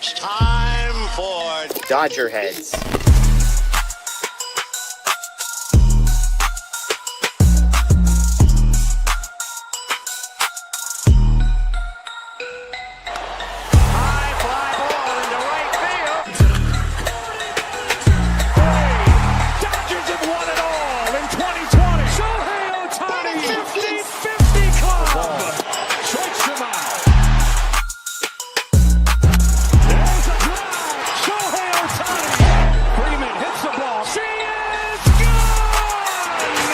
It's time for DodgerHeads. high fly ball into right field. Hey, Dodgers have won it all in 2020. Shohei Ohtani, 50-50 club. Strikes him out. There's a drive. Shohei Ohtani. Freeman hits the ball. She is gone.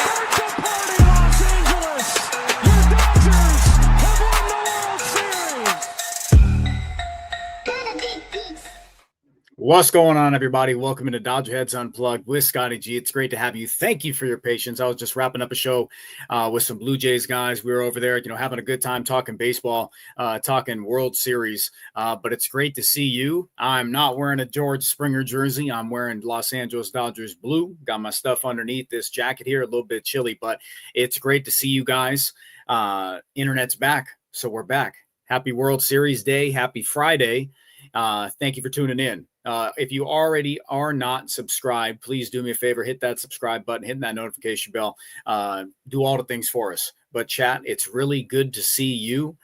Birthday party, Los Angeles. Your Dodgers have won the World Series. What's going on, everybody? Welcome to DodgerHeads Unplugged with Scotty G. It's great to have you. Thank you for your patience. I was just wrapping up a show with some Blue Jays guys. We were over there, having a good time talking baseball, talking World Series. But it's great to see you. I'm not wearing a George Springer jersey. I'm wearing Los Angeles Dodgers blue. Got my stuff underneath this jacket here. A little bit chilly, but it's great to see you guys. Internet's back, so we're back. Happy World Series Day. Happy Friday. Thank you for tuning in. If you already are not subscribed, please do me a favor, hit that subscribe button, hit that notification bell, do all the things for us. But chat, it's really good to see you.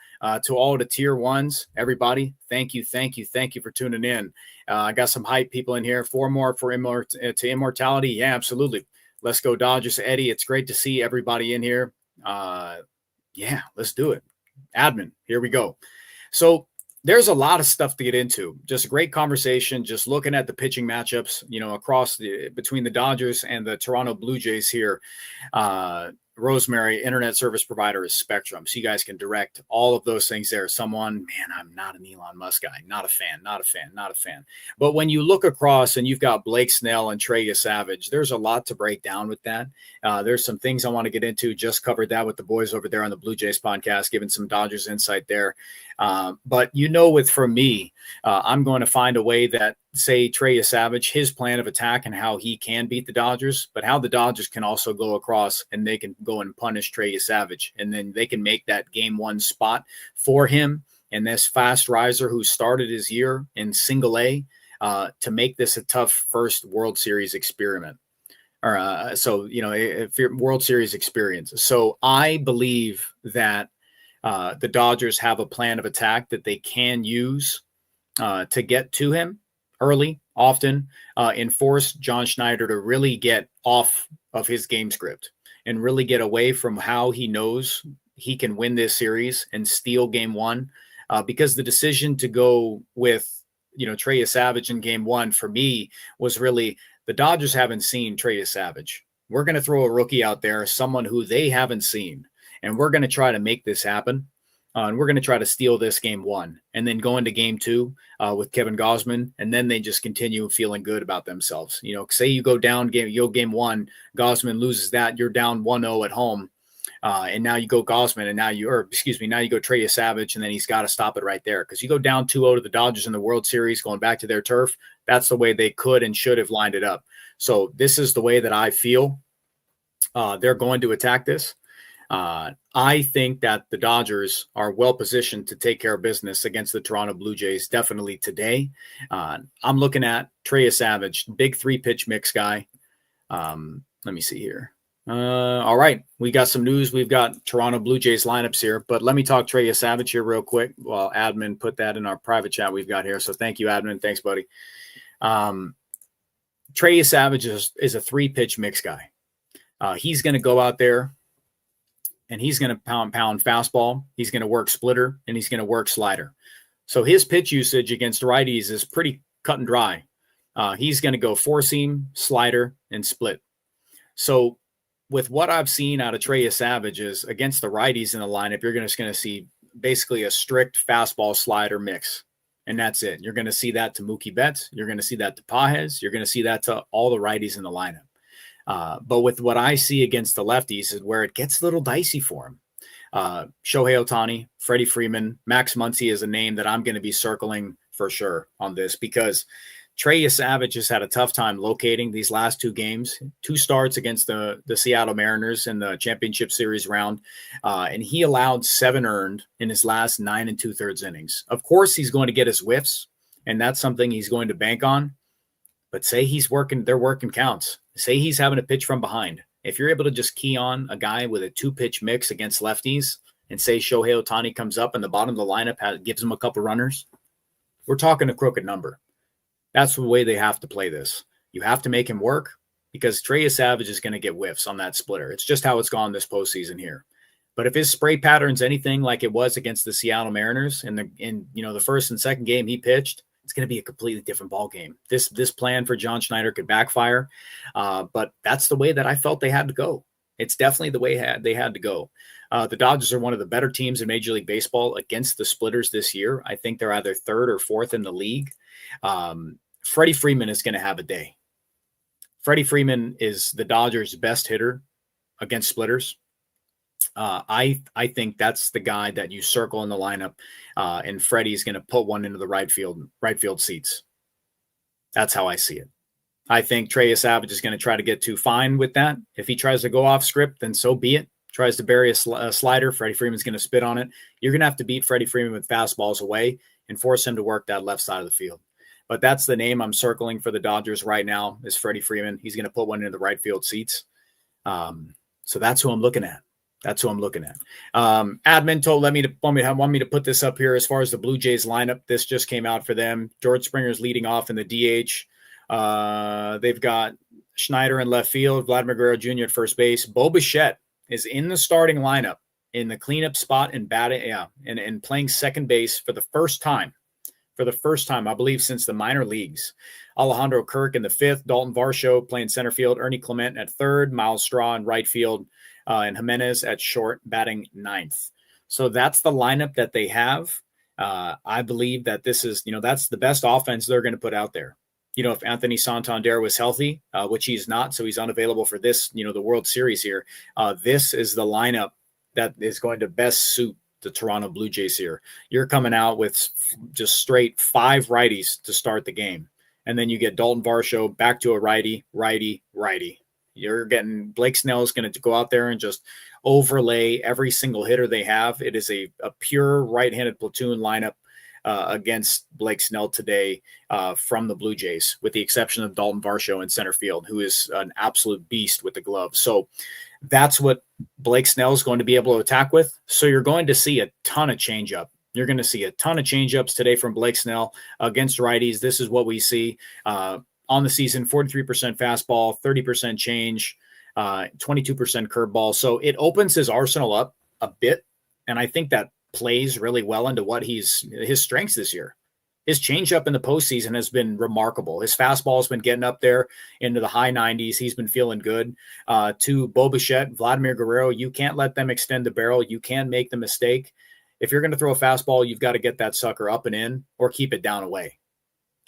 To all the tier ones, everybody, thank you for tuning in. I got some hype people in here. 4 more for to immortality. Yeah, absolutely. Let's go Dodgers. Eddie, it's great to see everybody in here. Yeah, let's do it. Admin, here we go. So there's a lot of stuff to get into. Just a great conversation, just looking at the pitching matchups, across between the Dodgers and the Toronto Blue Jays here. Rosemary, internet service provider is Spectrum. So you guys can direct all of those things there. I'm not an Elon Musk guy. Not a fan. But when you look across and you've got Blake Snell and Treya Savage, there's a lot to break down with that. There's some things I want to get into. Just covered that with the boys over there on the Blue Jays podcast, giving some Dodgers insight there. But from me, I'm going to find a way that, say, Treya Savage, his plan of attack and how he can beat the Dodgers, but how the Dodgers can also go across and they can go and punish Treya Savage. And then they can make that game 1 spot for him and this fast riser who started his year in single A to make this a tough first World Series experiment. World Series experience. So I believe that the Dodgers have a plan of attack that they can use to get to him early, often, and force John Schneider to really get off of his game script and really get away from how he knows he can win this series and steal game 1. Because the decision to go with, Treya Savage in game 1 for me was really the Dodgers haven't seen Treya Savage. We're going to throw a rookie out there, someone who they haven't seen, and we're going to try to make this happen. And we're going to try to steal this game 1 and then go into game 2 with Kevin Gausman. And then they just continue feeling good about themselves. Say you go down game 1, Gausman loses that, you're down 1-0 at home. And now you go Gausman and now you go Treya Savage, and then he's got to stop it right there. Because you go down 2-0 to the Dodgers in the World Series, going back to their turf. That's the way they could and should have lined it up. So this is the way that I feel they're going to attack this. I think that the Dodgers are well positioned to take care of business against the Toronto Blue Jays, definitely today. I'm looking at Treya Savage, big 3-pitch mix guy. Let me see here. All right, we got some news. We've got Toronto Blue Jays lineups here, but let me talk Treya Savage here real quick while admin put that in our private chat we've got here. So thank you, admin. Thanks, buddy. Treya Savage is a 3-pitch mix guy. He's going to go out there and he's going to pound fastball. He's going to work splitter, and he's going to work slider. So his pitch usage against righties is pretty cut and dry. He's going to go 4-seam, slider, and split. So with what I've seen out of Treya Savage is against the righties in the lineup, you're just going to see basically a strict fastball slider mix. And that's it. You're going to see that to Mookie Betts. You're going to see that to Pages. You're going to see that to all the righties in the lineup. But with what I see against the lefties is where it gets a little dicey for him. Shohei Ohtani, Freddie Freeman, Max Muncy is a name that I'm going to be circling for sure on this, because Treya Savage has had a tough time locating these last 2 games, 2 starts against the Seattle Mariners in the championship series round. And he allowed 7 earned in his last 9 2/3 innings. Of course, he's going to get his whiffs, and that's something he's going to bank on. But say they're working counts. Say he's having to pitch from behind. If you're able to just key on a guy with a 2-pitch mix against lefties and say Shohei Ohtani comes up and the bottom of the lineup gives him a couple runners, we're talking a crooked number. That's the way they have to play this. You have to make him work because Treya Savage is going to get whiffs on that splitter. It's just how it's gone this postseason here. But if his spray pattern's anything like it was against the Seattle Mariners in the first and second game he pitched, it's going to be a completely different ball game. This plan for John Schneider could backfire, but that's the way that I felt they had to go. It's definitely the way they had to go. The Dodgers are one of the better teams in Major League Baseball against the splitters this year. I think they're either third or fourth in the league. Freddie Freeman is going to have a day. Freddie Freeman is the Dodgers' best hitter against splitters. I think that's the guy that you circle in the lineup, and Freddie's going to put one into the right field seats. That's how I see it. I think Treya Savage is going to try to get too fine with that. If he tries to go off script, then so be it. Tries to bury a slider, Freddie Freeman's going to spit on it. You're going to have to beat Freddie Freeman with fastballs away and force him to work that left side of the field. But that's the name I'm circling for the Dodgers right now is Freddie Freeman. He's going to put one into the right field seats. So that's who I'm looking at. Admin want me to put this up here as far as the Blue Jays lineup. This just came out for them. George Springer's leading off in the DH. They've got Schneider in left field, Vladimir Guerrero Jr. at first base. Bo Bichette is in the starting lineup in the cleanup spot and and playing second base for the first time, I believe, since the minor leagues. Alejandro Kirk in the fifth, Dalton Varsho playing center field, Ernie Clement at third, Miles Straw in right field, and Jimenez at short, batting ninth. So that's the lineup that they have. I believe that this is, that's the best offense they're going to put out there. If Anthony Santander was healthy, which he's not, so he's unavailable for this, the World Series here. This is the lineup that is going to best suit the Toronto Blue Jays here. You're coming out with just straight 5 righties to start the game. And then you get Dalton Varsho back to a righty. You're getting Blake Snell is going to go out there and just overlay every single hitter they have. It is a pure right-handed platoon lineup against Blake Snell today from the Blue Jays, with the exception of Dalton Varsho in center field, who is an absolute beast with the glove. So that's what Blake Snell is going to be able to attack with. So you're going to see a ton of changeup. You're going to see a ton of changeups today from Blake Snell against righties. This is what we see on the season: 43% fastball, 30% change, 22% curveball. So it opens his arsenal up a bit, and I think that plays really well into what his strengths this year. His changeup in the postseason has been remarkable. His fastball has been getting up there into the high 90s. He's been feeling good. To Bo Bichette, Vladimir Guerrero, you can't let them extend the barrel. You can make the mistake. If you're going to throw a fastball, you've got to get that sucker up and in, or keep it down away.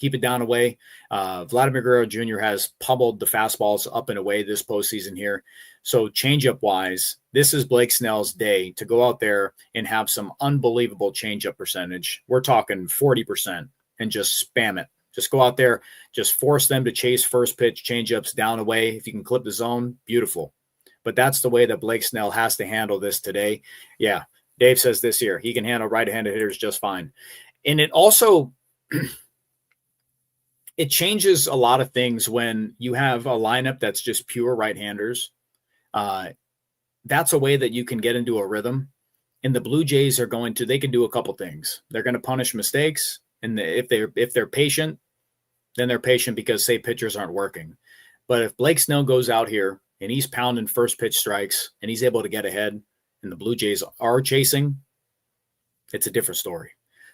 Vladimir Guerrero Jr. has pummeled the fastballs up and away this postseason here. So changeup wise, this is Blake Snell's day to go out there and have some unbelievable changeup percentage. We're talking 40% and just spam it. Just go out there, just force them to chase first pitch changeups down away. If you can clip the zone, beautiful. But that's the way that Blake Snell has to handle this today. Yeah, Dave says this year, he can handle right-handed hitters just fine. And it also it changes a lot of things when you have a lineup that's just pure right-handers. That's a way that you can get into a rhythm. And the Blue Jays are they can do a couple things. They're going to punish mistakes. And if they're patient, then they're patient because, say, pitchers aren't working. But if Blake Snell goes out here and he's pounding first pitch strikes and he's able to get ahead and the Blue Jays are chasing, it's a different story.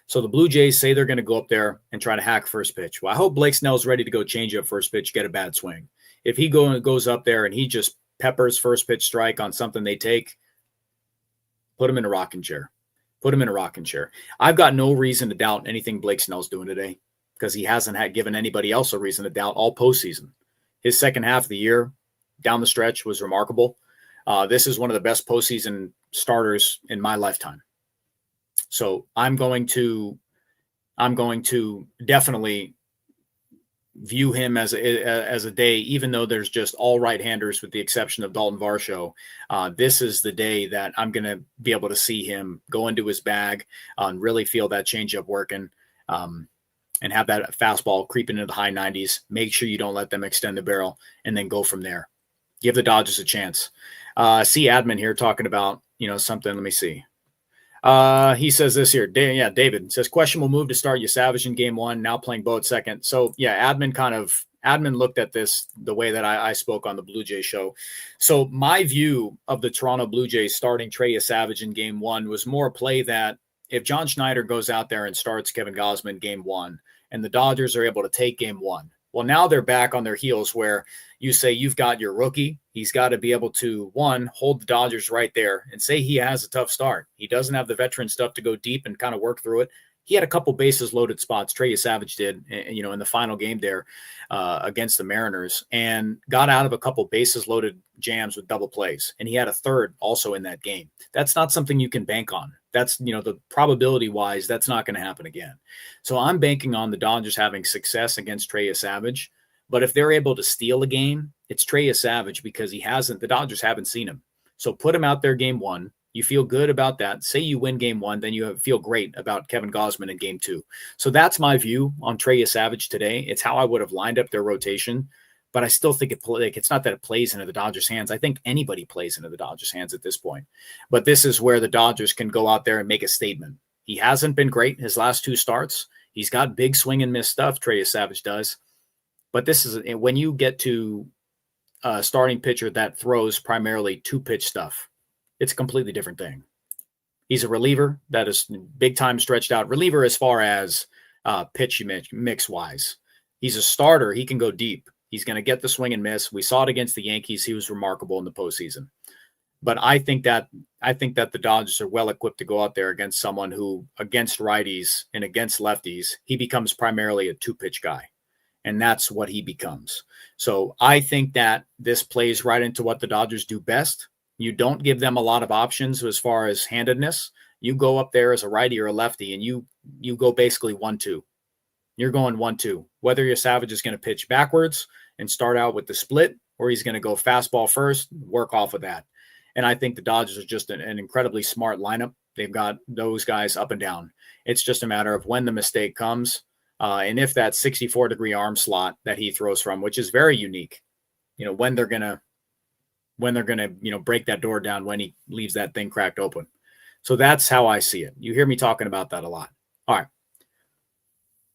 So the Blue Jays say they're going to go up there and try to hack first pitch. Well, I hope Blake Snell's ready to go change up first pitch, get a bad swing. If he goes up there and he just peppers first pitch strike on something they take, put him in a rocking chair. I've got no reason to doubt anything Blake Snell's doing today because he hasn't given anybody else a reason to doubt all postseason. His second half of the year down the stretch was remarkable. This is one of the best postseason starters in my lifetime. So I'm going to definitely view him as a day, even though there's just all right-handers with the exception of Dalton Varsho. This is the day that I'm going to be able to see him go into his bag and really feel that changeup working. And and have that fastball creeping into the high 90s. Make sure you don't let them extend the barrel, and then go from there. Give the Dodgers a chance. See admin here talking about, something. Let me see. He says this here. David says, question will move to start Savage in game 1, now playing Bo at second. So yeah, admin looked at this the way that I spoke on the Blue Jays show. So my view of the Toronto Blue Jays starting Treya Savage in game 1 was more a play that if John Schneider goes out there and starts Kevin Gausman game 1 and the Dodgers are able to take game 1, well, now they're back on their heels where you say you've got your rookie. He's got to be able to, one, hold the Dodgers right there and say he has a tough start. He doesn't have the veteran stuff to go deep and kind of work through it. He had a couple bases loaded spots. Treya Savage did, in the final game there against the Mariners, and got out of a couple bases loaded jams with double plays. And he had a third also in that game. That's not something you can bank on. That's, the probability wise, that's not going to happen again. So I'm banking on the Dodgers having success against Treya Savage. But if they're able to steal a game, it's Treya Savage because the Dodgers haven't seen him. So put him out there game 1. You feel good about that. Say you win game 1, then you feel great about Kevin Gausman in game 2. So that's my view on Treya Savage today. It's how I would have lined up their rotation. But I still think it's not that it plays into the Dodgers' hands. I think anybody plays into the Dodgers' hands at this point. But this is where the Dodgers can go out there and make a statement. He hasn't been great his last 2 starts. He's got big swing and miss stuff, Treya Savage does. But this is when you get to a starting pitcher that throws primarily 2-pitch stuff, it's a completely different thing. He's a reliever that is big time stretched out. Reliever as far as pitch mix wise. He's a starter. He can go deep. He's going to get the swing and miss. We saw it against the Yankees. He was remarkable in the postseason. But I think that the Dodgers are well equipped to go out there against someone who, against righties and against lefties, he becomes primarily a 2-pitch guy. And that's what he becomes. So I think that this plays right into what the Dodgers do best. You don't give them a lot of options as far as handedness. You go up there as a righty or a lefty, and you go basically 1-2. You're going 1-2. Whether your Savage is going to pitch backwards and start out with the split, or he's going to go fastball first, work off of that. And I think the Dodgers are just an incredibly smart lineup. They've got those guys up and down. It's just a matter of when the mistake comes. And if that 64-degree arm slot that he throws from, which is very unique, when they're gonna break that door down when he leaves that thing cracked open. So that's how I see it. You hear me talking about that a lot. All right.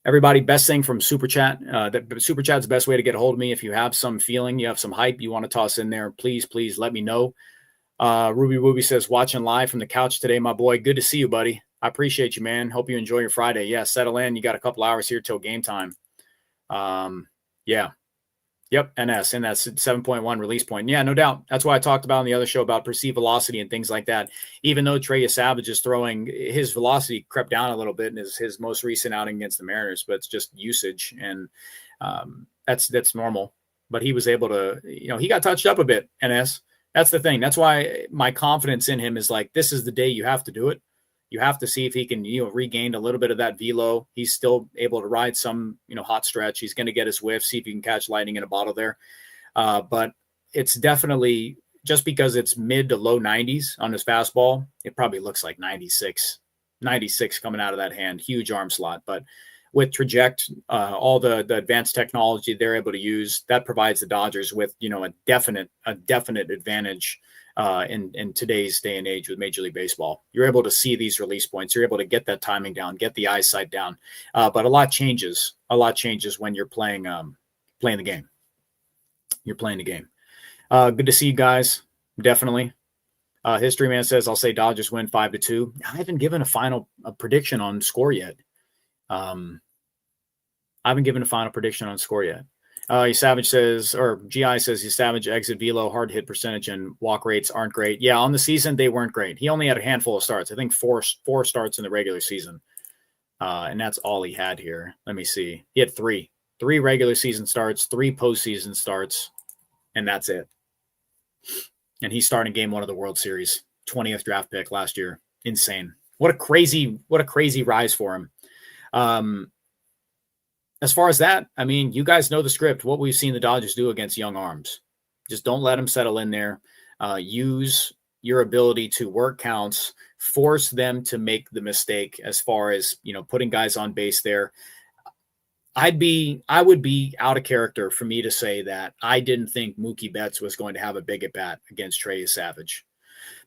Everybody, best thing from Super Chat. Super Chat's the best way to get a hold of me. If you have some feeling, you have some hype you want to toss in there, please let me know. Ruby Wooby says, watching live from the couch today, my boy. Good to see you, buddy. I appreciate you, man. Hope you enjoy your Friday. Yeah, settle in. You got a couple hours here till game time. Yeah. Yep, NS in that 7.1 release point. Yeah, no doubt. That's why I talked about on the other show about perceived velocity and things like that. Even though Treya Savage is throwing, his velocity crept down a little bit in his most recent outing against the Mariners, but it's just usage, and that's normal. But he was able to, he got touched up a bit, NS. That's the thing. That's why my confidence in him is like, this is the day you have to do it. You have to see if he can, regain a little bit of that velo. He's still able to ride some, hot stretch. He's going to get his whiff, see if he can catch lightning in a bottle there. But it's definitely, just because it's mid to low 90s on his fastball, it probably looks like 96 coming out of that hand. Huge arm slot. But with Traject, all the advanced technology they're able to use, that provides the Dodgers with, a definite advantage in today's day and age with Major League Baseball. You're able to see these release points. You're able to get that timing down, get the eyesight down. But a lot changes. When you're playing the game. You're playing the game. Good to see you guys. Definitely. History Man says, I'll say Dodgers win 5-2. I haven't given a prediction on score yet. I haven't given a final prediction on score yet. Savage says, or GI says, his Savage exit velo, hard hit percentage, and walk rates aren't great. Yeah, on the season, they weren't great. He only had a handful of starts. I think four starts in the regular season. And that's all he had here. Let me see. He had three regular season starts, 3 postseason starts, and that's it. And he's starting game 1 of the World Series, 20th draft pick last year. Insane. What a crazy rise for him. As far as that, I mean, you guys know the script, what we've seen the Dodgers do against young arms. Just don't let them settle in there. Use your ability to work counts, force them to make the mistake as far as, putting guys on base there. I would be out of character for me to say that I didn't think Mookie Betts was going to have a big at bat against Treya Savage,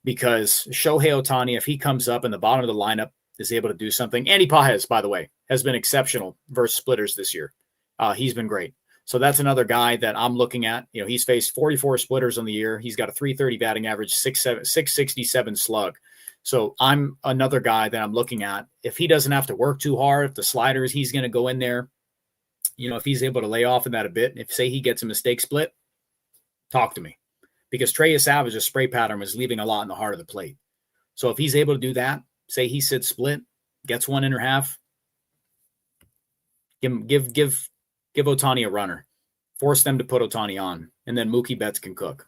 because Shohei Ohtani, if he comes up in the bottom of the lineup, is able to do something. Andy Pajes, by the way, has been exceptional versus splitters this year. He's been great. So that's another guy that I'm looking at. You know, he's faced 44 splitters on the year. He's got a 330 batting average, 667 slug. So I'm another guy that I'm looking at. If he doesn't have to work too hard, if the sliders, he's going to go in there. You know, if he's able to lay off in that a bit, if say he gets a mistake split, talk to me. Because Treya Savage's spray pattern was leaving a lot in the heart of the plate. So if he's able to do that, say he sits split, gets one in or half, give Ohtani a runner. Force them to put Ohtani on, and then Mookie Betts can cook.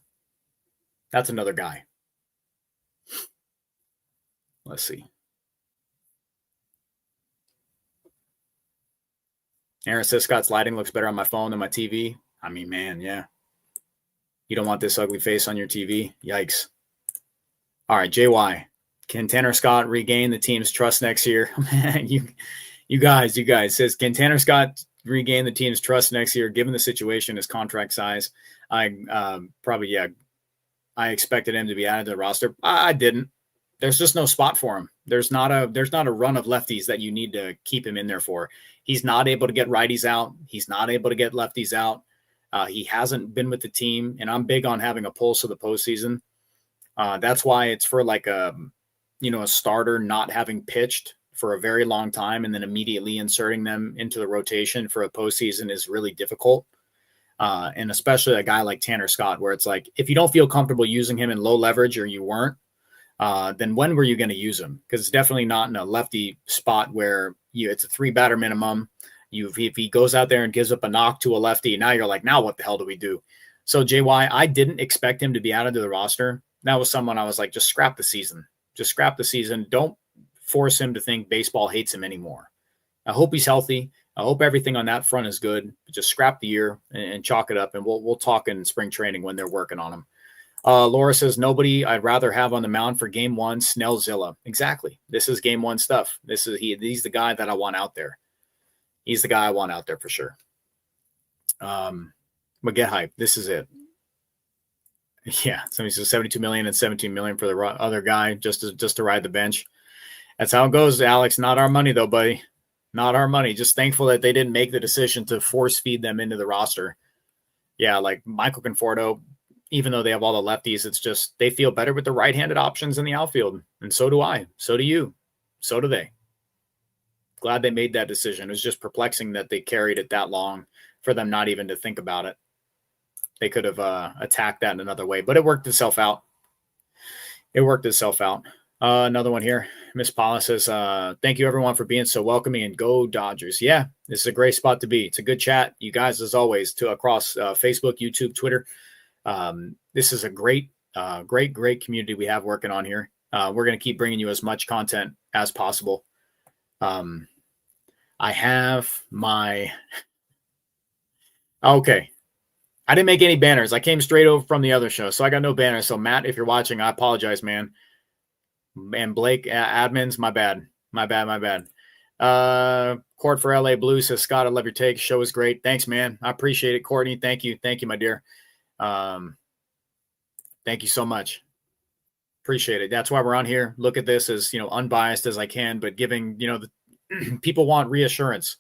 That's another guy. Let's see. Aaron says Scott's lighting looks better on my phone than my TV. I mean, man, yeah. You don't want this ugly face on your TV? Yikes. All right, JY. Can Tanner Scott regain the team's trust next year? Man, you guys says, can Tanner Scott regain the team's trust next year, given the situation, his contract size? I expected him to be added to the roster. I didn't. There's just no spot for him. There's not a run of lefties that you need to keep him in there for. He's not able to get righties out. He's not able to get lefties out. He hasn't been with the team, and I'm big on having a pulse of the postseason. That's why it's for like a starter not having pitched for a very long time and then immediately inserting them into the rotation for a postseason is really difficult. And especially a guy like Tanner Scott, where it's like, if you don't feel comfortable using him in low leverage, or you weren't, then when were you going to use him? Because it's definitely not in a lefty spot where it's a 3-batter minimum. If he goes out there and gives up a knock to a lefty, now you're like, now what the hell do we do? So JY, I didn't expect him to be added to the roster. That was someone I was like, just scrap the season. Just scrap the season. Don't force him to think baseball hates him anymore. I hope he's healthy. I hope everything on that front is good. Just scrap the year and chalk it up, and we'll talk in spring training when they're working on him. Laura says, nobody I'd rather have on the mound for game one, Snellzilla. Exactly. This is game one stuff. He's the guy that I want out there. He's the guy I want out there for sure. But get hype. This is it. Yeah. Somebody says 72 million and 17 million for the other guy just to ride the bench. That's how it goes, Alex. Not our money though, buddy. Not our money. Just thankful that they didn't make the decision to force feed them into the roster. Yeah. Like Michael Conforto, even though they have all the lefties, it's just, they feel better with the right-handed options in the outfield. And so do I. So do you. So do they. Glad they made that decision. It was just perplexing that they carried it that long for them not even to think about it. They could have attacked that in another way, but it worked itself out. Another one here. Miss Paula says, thank you everyone for being so welcoming, and go Dodgers. Yeah, this is a great spot to be. It's a good chat. You guys, as always, across Facebook, YouTube, Twitter. This is a great community we have working on here. We're going to keep bringing you as much content as possible. I have my, okay. I didn't make any banners. I came straight over from the other show, so I got no banners. So Matt, if you're watching, I apologize, man. And Blake, admins, my bad. Court for LA Blue says, Scott, I love your take. Show is great. Thanks, man. I appreciate it. Courtney, thank you, my dear. Thank you so much. Appreciate it. That's why we're on here. Look at this as, unbiased as I can, but giving, people want reassurance,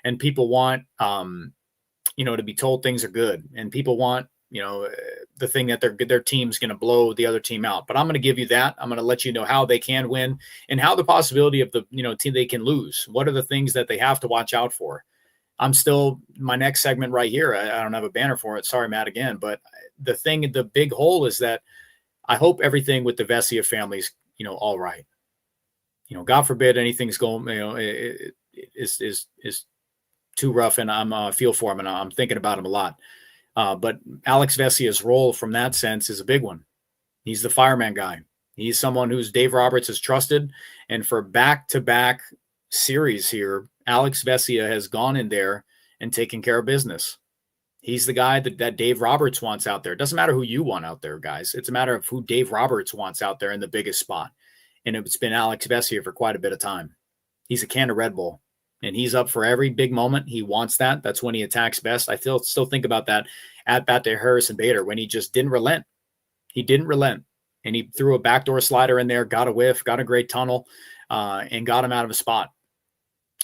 and people want, to be told things are good, and people want, the thing that their team's going to blow the other team out. But I'm going to give you that. I'm going to let you know how they can win and how the possibility of the, team they can lose. What are the things that they have to watch out for? I'm still, my next segment right here, I don't have a banner for it. Sorry, Matt, again. But the big hole is that I hope everything with the Vesia family's, all right. God forbid anything's going, is too rough, and I'm feel for him, and I'm thinking about him a lot. But Alex Vesia's role from that sense is a big one. He's the fireman guy. He's someone who's Dave Roberts has trusted. And for back-to-back series here, Alex Vesia has gone in there and taken care of business. He's the guy that Dave Roberts wants out there. It doesn't matter who you want out there, guys. It's a matter of who Dave Roberts wants out there in the biggest spot. And it's been Alex Vesia for quite a bit of time. He's a can of Red Bull. and he's up for every big moment. He wants that. That's when he attacks best. I still think about that at bat to Harrison Bader when he just didn't relent. He didn't relent, and he threw a backdoor slider in there, got a whiff, got a great tunnel, and got him out of a spot.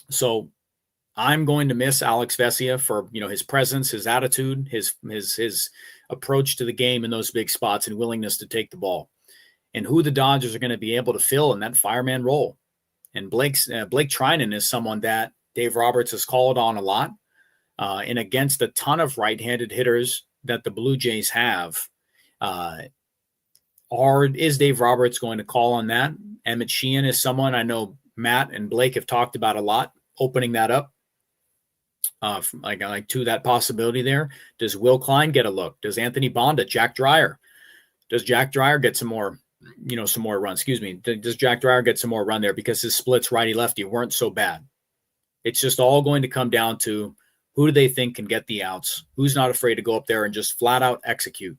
So I'm going to miss Alex Vesia for, his presence, his attitude, his approach to the game in those big spots and willingness to take the ball, and who the Dodgers are going to be able to fill in that fireman role. And Blake Treya is someone that Dave Roberts has called on a lot, and against a ton of right-handed hitters that the Blue Jays have. Is Dave Roberts going to call on that? Emmett Sheehan is someone I know Matt and Blake have talked about a lot, opening that up. Like to that possibility there. Does Will Klein get a look? Does Anthony Bonda, Jack Dreyer? Does Jack Dreyer get some more run? Excuse me. Does Jack Dreyer get some more run there because his splits righty-lefty weren't so bad? It's just all going to come down to who do they think can get the outs? Who's not afraid to go up there and just flat out execute?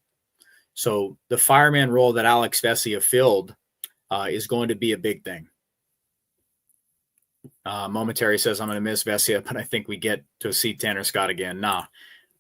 So the fireman role that Alex Vesia filled is going to be a big thing. Momentary says, I'm going to miss Vesia, but I think we get to see Tanner Scott again. Nah,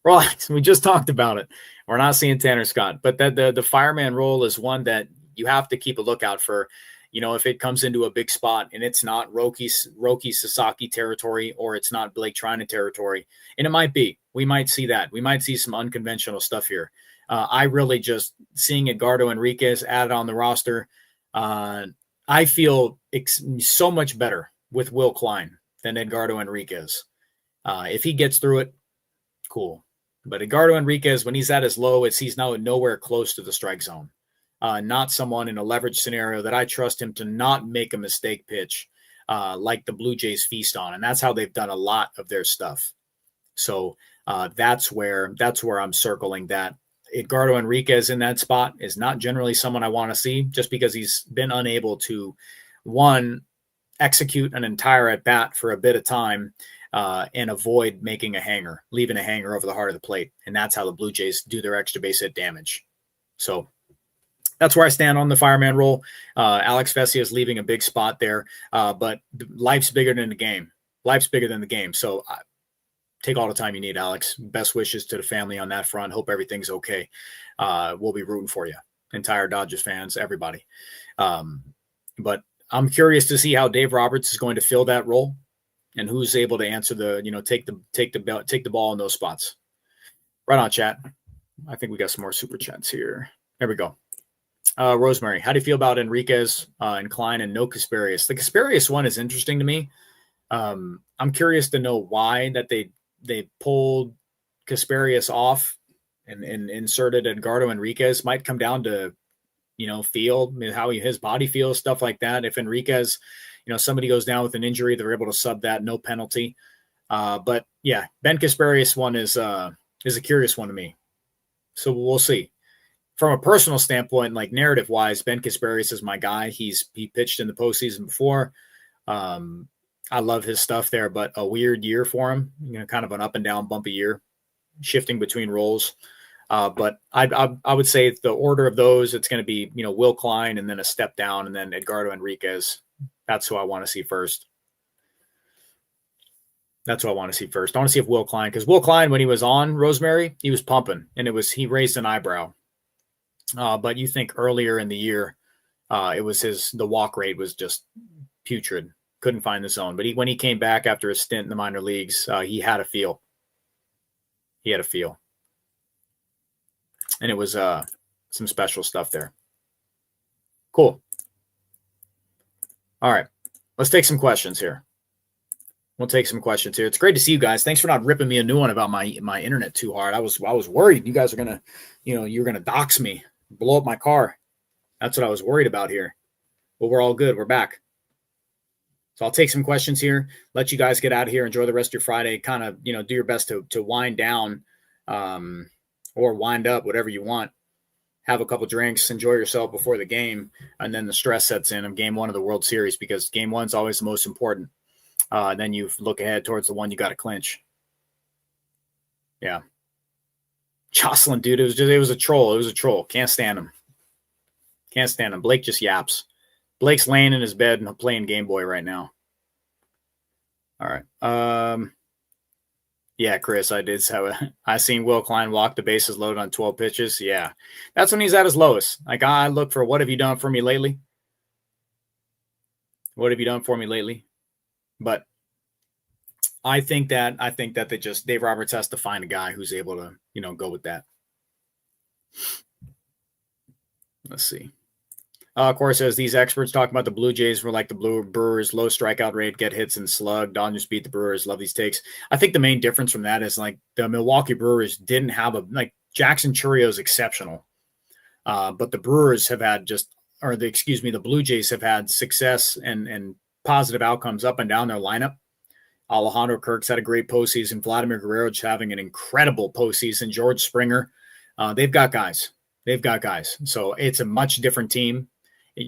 relax. We just talked about it. We're not seeing Tanner Scott, but the fireman role is one that you have to keep a lookout for. If it comes into a big spot and it's not Roki Sasaki territory, or it's not Blake Treya territory, and it might be, we might see that. We might see some unconventional stuff here. I really just seeing Edgardo Enriquez added on the roster. I feel so much better with Will Klein than Edgardo Enriquez. If he gets through it, cool. But Edgardo Enriquez, when he's at his lowest, he's now nowhere close to the strike zone. Not someone in a leverage scenario that I trust him to not make a mistake pitch like the Blue Jays feast on. And that's how they've done a lot of their stuff. So that's where I'm circling that. Edgardo Enriquez in that spot is not generally someone I want to see, just because he's been unable to, one, execute an entire at-bat for a bit of time and avoid leaving a hanger over the heart of the plate. And that's how the Blue Jays do their extra base hit damage. So that's where I stand on the fireman role. Alex Vesia is leaving a big spot there, but life's bigger than the game. Life's bigger than the game. So take all the time you need, Alex. Best wishes to the family on that front. Hope everything's okay. We'll be rooting for you, entire Dodgers fans, everybody. But I'm curious to see how Dave Roberts is going to fill that role, and who's able to answer take the ball in those spots. Right on, chat. I think we got some more super chats here. There we go. Rosemary, how do you feel about Enriquez and Klein and no Kasparius? The Kasparius one is interesting to me. I'm curious to know why that they pulled Kasparius off and inserted Edgardo Enriquez. Might come down to feel, how his body feels, stuff like that. If Enriquez, somebody goes down with an injury, they're able to sub that, no penalty. But yeah, Ben Kasparius one is a curious one to me. So we'll see. From a personal standpoint, like narrative wise, Ben Kasparius is my guy. He pitched in the postseason before. I love his stuff there, but a weird year for him, kind of an up and down bumpy year, shifting between roles. But I would say the order of those, it's going to be, Will Klein and then a step down and then Edgardo Enriquez. That's who I want to see first. I want to see if Will Klein, because Will Klein, when he was on Rosemary, he was pumping and he raised an eyebrow. But you think earlier in the year, the walk rate was just putrid. Couldn't find the zone. But when he came back after a stint in the minor leagues, he had a feel. And it was some special stuff there. Cool. All right. Let's take some questions here. We'll take some questions here. It's great to see you guys. Thanks for not ripping me a new one about my internet too hard. I was worried you guys are going to, you're going to dox me, blow up my car. That's what I was worried about here. But we're all good. We're back. So I'll take some questions here, let you guys get out of here, enjoy the rest of your Friday, kind of, do your best to wind down or wind up, whatever you want. Have a couple drinks, enjoy yourself before the game, and then the stress sets in of game one of the World Series, because game one's always the most important. Then you look ahead towards the one you got to clinch. Yeah. Jocelyn, dude, it was a troll. Can't stand him. Blake just yaps. Blake's laying in his bed and playing Game Boy right now. All right. Yeah, Chris, I did. So I seen Will Klein walk the bases loaded on 12 pitches. Yeah, that's when he's at his lowest. Like, I look for, what have you done for me lately? What have you done for me lately? But I think that Dave Roberts has to find a guy who's able to, go with that. Let's see. Of course, as these experts talk about the Blue Jays were like the Brewers, low strikeout rate, get hits and slug. Dodgers beat the Brewers. Love these takes. I think the main difference from that is like the Milwaukee Brewers didn't have Jackson Chourio is exceptional. But the Brewers have had the Blue Jays have had success and positive outcomes up and down their lineup. Alejandro Kirk's had a great postseason. Vladimir Guerrero's having an incredible postseason. George Springer. They've got guys. So it's a much different team.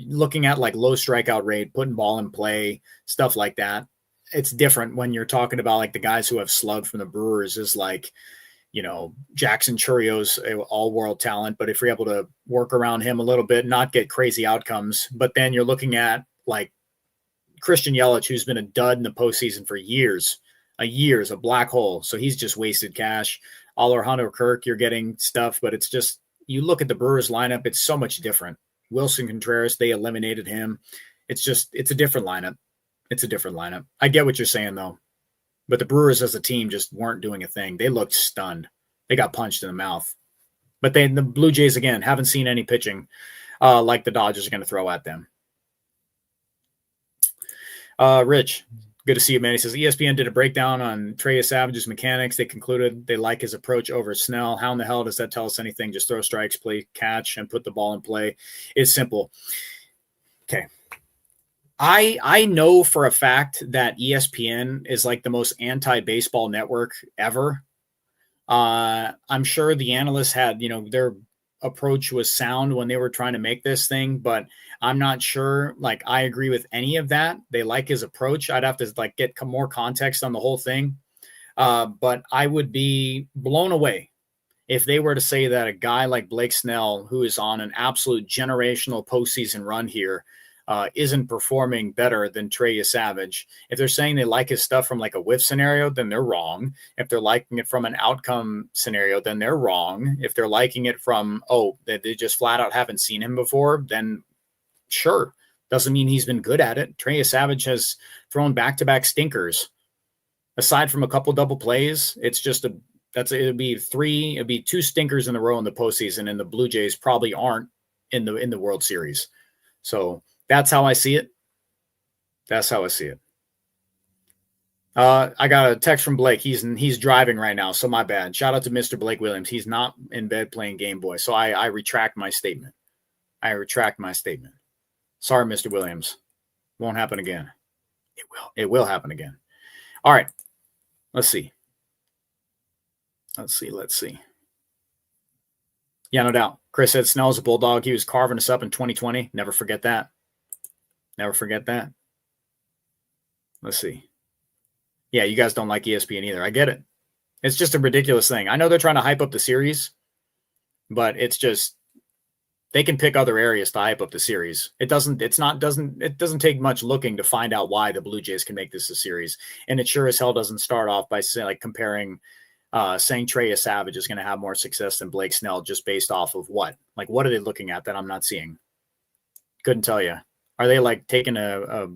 Looking at like low strikeout rate, putting ball in play, stuff like that. It's different when you're talking about like the guys who have slugged from the Brewers is like, Jackson Chourio's all-world talent, but if you're able to work around him a little bit, not get crazy outcomes, but then you're looking at like Christian Yelich, who's been a dud in the postseason for years, a black hole. So he's just wasted cash. Alejandro Kirk, you're getting stuff, but it's just, you look at the Brewers lineup, it's so much different. Wilson Contreras, they eliminated him. It's a different lineup. I get what you're saying though. But the Brewers as a team just weren't doing a thing. They looked stunned. They got punched in the mouth. But the Blue Jays, again, haven't seen any pitching like the Dodgers are going to throw at them. Rich, good to see you, man. He says, ESPN did a breakdown on Treya Savage's mechanics. They concluded they like his approach over Snell. How in the hell does that tell us anything? Just throw strikes, play catch, and put the ball in play. It's simple. Okay. I know for a fact that ESPN is like the most anti-baseball network ever. I'm sure the analysts had, their approach was sound when they were trying to make this thing, but I'm not sure, like, I agree with any of that. They like his approach. I'd have to get more context on the whole thing. But I would be blown away if they were to say that a guy like Blake Snell, who is on an absolute generational postseason run here, isn't performing better than Treya Savage. If they're saying they like his stuff from like a whiff scenario, then they're wrong. If they're liking it from an outcome scenario, then they're wrong. If they're liking it from, they just flat out haven't seen him before, then sure. Doesn't mean he's been good at it. Treya Savage has thrown back-to-back stinkers. Aside from a couple double plays, it's just it'd be two stinkers in a row in the postseason, and the Blue Jays probably aren't in the World Series. So that's how I see it. I got a text from Blake. He's driving right now, so my bad. Shout out to Mr. Blake Williams. He's not in bed playing Game Boy, so I retract my statement. Sorry, Mr. Williams. Won't happen again. It will happen again. All right. Let's see. Yeah, no doubt. Chris said Snell's a bulldog. He was carving us up in 2020. Never forget that. Let's see. Yeah, you guys don't like ESPN either. I get it. It's just a ridiculous thing. I know they're trying to hype up the series, but it's just they can pick other areas to hype up the series. It doesn't take much looking to find out why the Blue Jays can make this a series. And it sure as hell doesn't start off by comparing saying Treya Savage is going to have more success than Blake Snell just based off of what? Like, what are they looking at that I'm not seeing? Couldn't tell you. Are they like taking a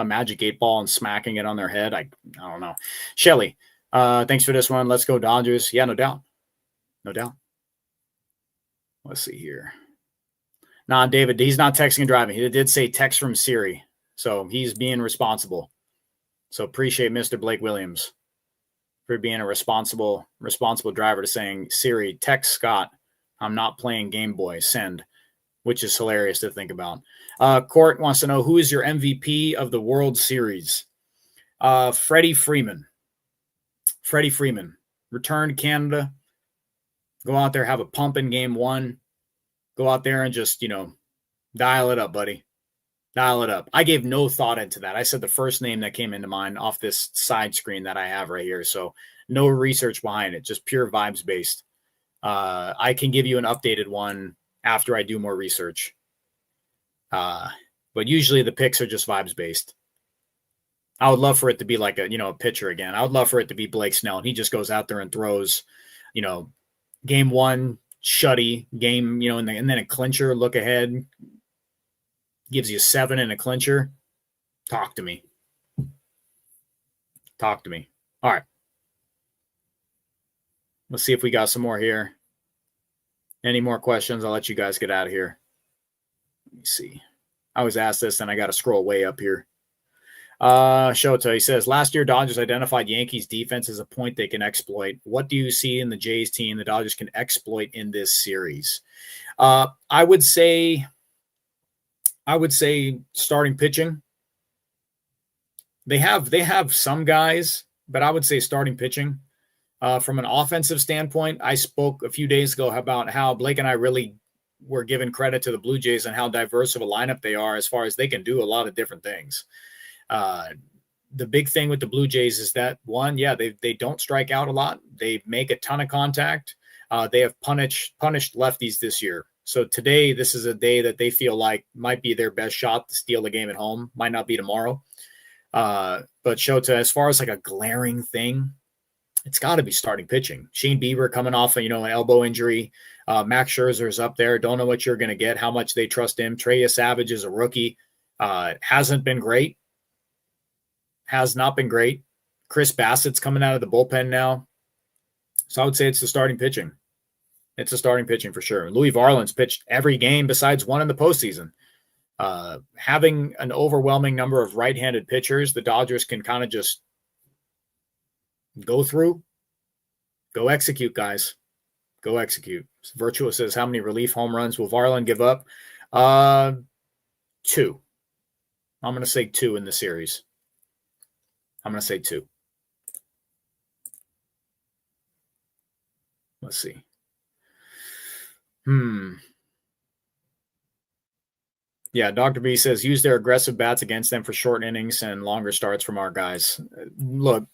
magic 8-ball and smacking it on their head? I don't know. Shelly, thanks for this one. Let's go Dodgers. Yeah, no doubt. Let's see here. Nah, David, he's not texting and driving. He did say text from Siri. So he's being responsible. So appreciate Mr. Blake Williams for being a responsible driver to saying, Siri, text Scott, I'm not playing Game Boy, send, which is hilarious to think about. Court wants to know, who is your MVP of the World Series? Freddie Freeman. Return to Canada. Go out there, have a pump in game one. Go out there and just, dial it up, buddy. Dial it up. I gave no thought into that. I said the first name that came into mind off this side screen that I have right here. So no research behind it, just pure vibes based. I can give you an updated one after I do more research. But usually the picks are just vibes based. I would love for it to be like a pitcher again. I would love for it to be Blake Snell, and he just goes out there and throws, game one, shutty, game, and then a clincher, look ahead, gives you 7 in a clincher. Talk to me. Talk to me. All right. Let's see if we got some more here. Any more questions? I'll let you guys get out of here. Let me see. I was asked this, and I got to scroll way up here. Shota, he says, last year Dodgers identified Yankees defense as a point they can exploit. What do you see in the Jays team the Dodgers can exploit in this series? I would say starting pitching. They have some guys, but I would say starting pitching. From an offensive standpoint, I spoke a few days ago about how Blake and I really were giving credit to the Blue Jays and how diverse of a lineup they are as far as they can do a lot of different things. The big thing with the Blue Jays is that they don't strike out a lot. They make a ton of contact. They have punished lefties this year. So today, this is a day that they feel like might be their best shot to steal the game at home. Might not be tomorrow. But Shota, as far as like a glaring thing, it's got to be starting pitching. Shane Bieber coming off an elbow injury. Max Scherzer's up there. Don't know what you're going to get, how much they trust him. Treya Savage is a rookie. Hasn't been great. Has not been great. Chris Bassett's coming out of the bullpen now. So I would say it's the starting pitching. It's the starting pitching for sure. Louis Varland's pitched every game besides one in the postseason. Having an overwhelming number of right-handed pitchers, the Dodgers can kind of just go through, go execute, guys. Go execute. Virtua says, how many relief home runs will Varland give up? 2. I'm going to say 2 in the series. I'm going to say 2. Let's see. Yeah, Dr. B says, use their aggressive bats against them for short innings and longer starts from our guys. Look,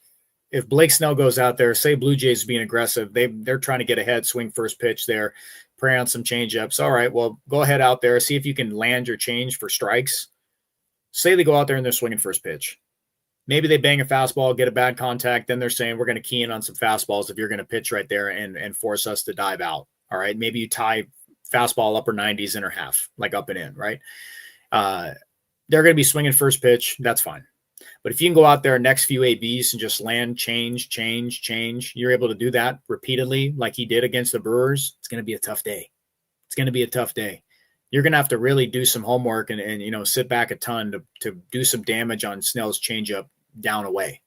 if Blake Snell goes out there, say Blue Jays being aggressive, they're trying to get ahead, swing first pitch there, prey on some changeups. All right, well, go ahead out there, see if you can land your change for strikes. Say they go out there and they're swinging first pitch. Maybe they bang a fastball, get a bad contact, then they're saying we're going to key in on some fastballs if you're going to pitch right there and force us to dive out. All right, maybe you tie fastball upper 90s in or half, like up and in, right? They're going to be swinging first pitch. That's fine. But if you can go out there next few ABs and just land, change, you're able to do that repeatedly like he did against the Brewers, it's going to be a tough day. It's going to be a tough day. You're going to have to really do some homework and sit back a ton to do some damage on Snell's changeup down away.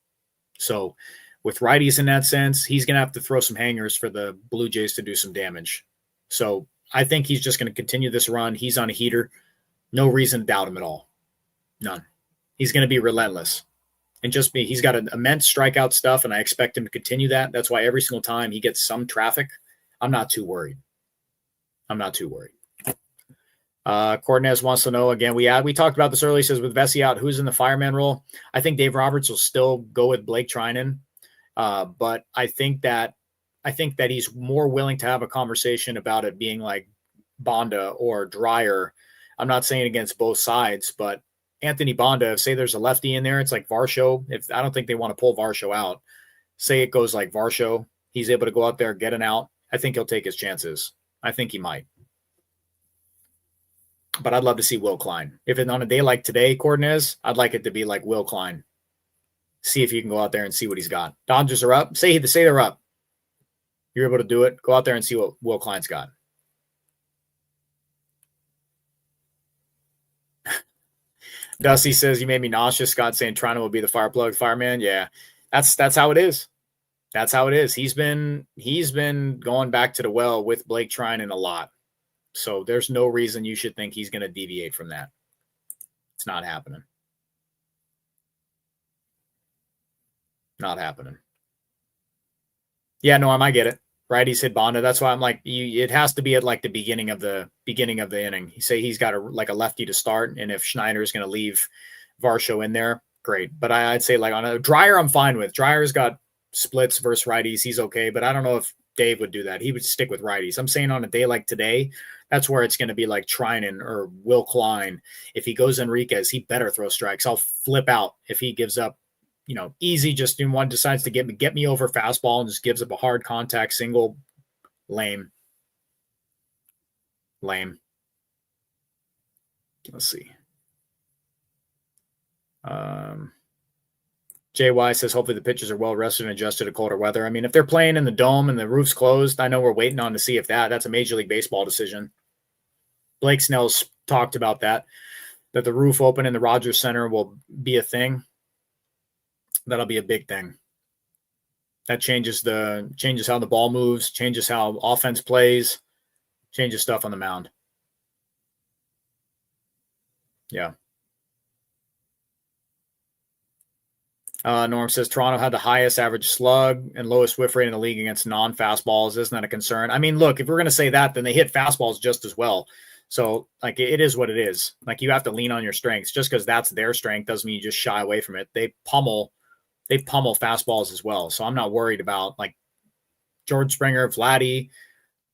So with righties in that sense, he's going to have to throw some hangers for the Blue Jays to do some damage. So I think he's just going to continue this run. He's on a heater. No reason to doubt him at all. None. He's going to be relentless. And he's got an immense strikeout stuff, and I expect him to continue that. That's why every single time he gets some traffic, I'm not too worried. Cortez wants to know again. We talked about this earlier. He says with Vesia out, who's in the fireman role? I think Dave Roberts will still go with Blake Trinan, but I think that he's more willing to have a conversation about it being like Bonda or Dreyer. I'm not saying against both sides, but Anthony Bonda, if say there's a lefty in there, it's like Varsho. I don't think they want to pull Varsho out. Say it goes like Varsho, he's able to go out there, get an out. I think he'll take his chances. I think he might. But I'd love to see Will Klein. If it's on a day like today, Cortez, I'd like it to be like Will Klein. See if you can go out there and see what he's got. Dodgers are up. Say they're up. You're able to do it. Go out there and see what Will Klein's got. Dusty says, you made me nauseous. Scott saying Toronto will be the fireman. Yeah, that's how it is. That's how it is. He's been going back to the well with Blake Trinan a lot. So there's no reason you should think he's going to deviate from that. It's not happening. Not happening. Yeah, no, I might get it. Right? He said Bonda. That's why I'm like, it has to be at like the beginning of the inning. He say he's got a lefty to start, and if Schneider is going to leave Varsho in there, great. But I'd say like on a Dreyer, I'm fine with. Dryer's got splits versus righties. He's okay, but I don't know if Dave would do that. He would stick with righties. I'm saying on a day like today, that's where it's going to be like Trinan or Will Klein. If he goes Enriquez, he better throw strikes. I'll flip out if he gives up easy. Just in one decides to get me over fastball and just gives up a hard contact single. Lame. Let's see. JY says, hopefully the pitchers are well rested and adjusted to colder weather. I mean, if they're playing in the dome and the roof's closed, I know we're waiting on to see if that's a Major League Baseball decision. Blake Snell's talked about that the roof open in the Rogers Center will be a thing. That'll be a big thing. That changes how the ball moves, changes how offense plays, changes stuff on the mound. Yeah. Norm says Toronto had the highest average slug and lowest whiff rate in the league against non-fastballs. Isn't that a concern? I mean, look, if we're going to say that, then they hit fastballs just as well. So, like, it is what it is. Like, you have to lean on your strengths. Just because that's their strength doesn't mean you just shy away from it. They pummel fastballs as well. So I'm not worried about, like, George Springer, Vladdy,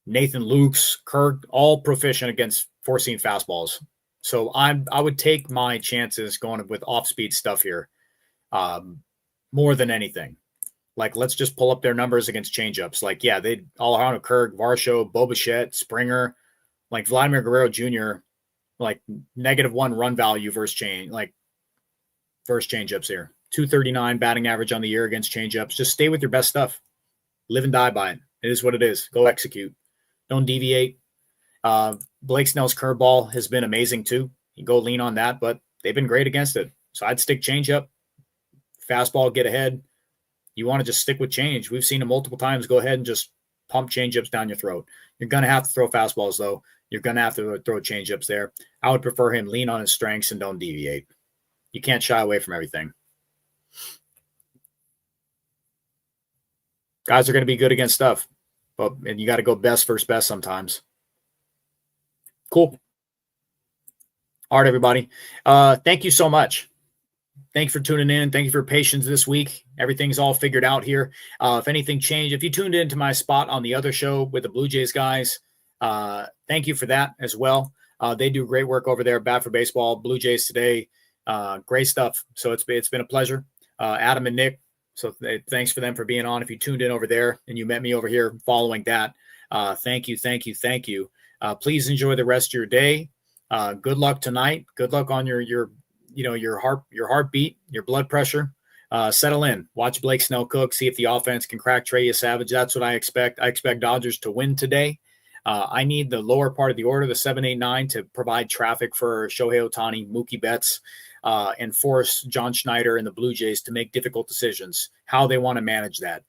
Nathan Lukes, Kirk, all proficient against four-seam fastballs. So I would take my chances going with off-speed stuff here. More than anything. Like, let's just pull up their numbers against changeups. Like, yeah, they all around Kirk, Varsho, Bo Bichette, Springer, like Vladimir Guerrero Jr., like -1 run value versus changeups here. 239 batting average on the year against changeups. Just stay with your best stuff. Live and die by it. It is what it is. Go execute. Don't deviate. Blake Snell's curveball has been amazing too. You go lean on that, but they've been great against it. So I'd stick changeup. Fastball, get ahead. You want to just stick with change. We've seen it multiple times. Go ahead and just pump changeups down your throat. You're going to have to throw fastballs, though. You're going to have to throw changeups there. I would prefer him lean on his strengths and don't deviate. You can't shy away from everything. Guys are going to be good against stuff, and you got to go best first best sometimes. Cool. All right, everybody. Thank you so much. Thanks for tuning in. Thank you for your patience this week. Everything's all figured out here. If anything changed, if you tuned into my spot on the other show with the Blue Jays guys, thank you for that as well. They do great work over there. Bad for Baseball, Blue Jays Today. Great stuff. So it's been a pleasure. Adam and Nick. So thanks for them for being on. If you tuned in over there and you met me over here following that, thank you. Please enjoy the rest of your day. Good luck tonight. Good luck on your heartbeat, your blood pressure. Settle in. Watch Blake Snell cook. See if the offense can crack Treya Savage. That's what I expect. I expect Dodgers to win today. I need the lower part of the order, the 7, 8, 9, to provide traffic for Shohei Ohtani, Mookie Betts, and force John Schneider and the Blue Jays to make difficult decisions, how they want to manage that.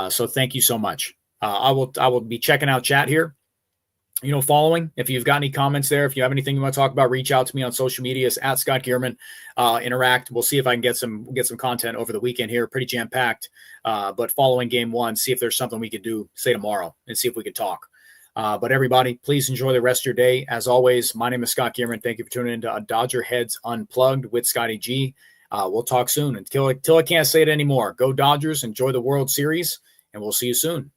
So thank you so much. I will be checking out chat here. Following. If you've got any comments there, if you have anything you want to talk about, reach out to me on social media. It's at Scott Geirman. Interact. We'll see if I can get some content over the weekend here. Pretty jam-packed. But following game one, see if there's something we could do, say tomorrow, and see if we could talk. But everybody, please enjoy the rest of your day. As always, my name is Scott Geirman. Thank you for tuning in to DodgerHeads Unplugged with Scotty G. We'll talk soon. Until I can't say it anymore. Go Dodgers. Enjoy the World Series, and we'll see you soon.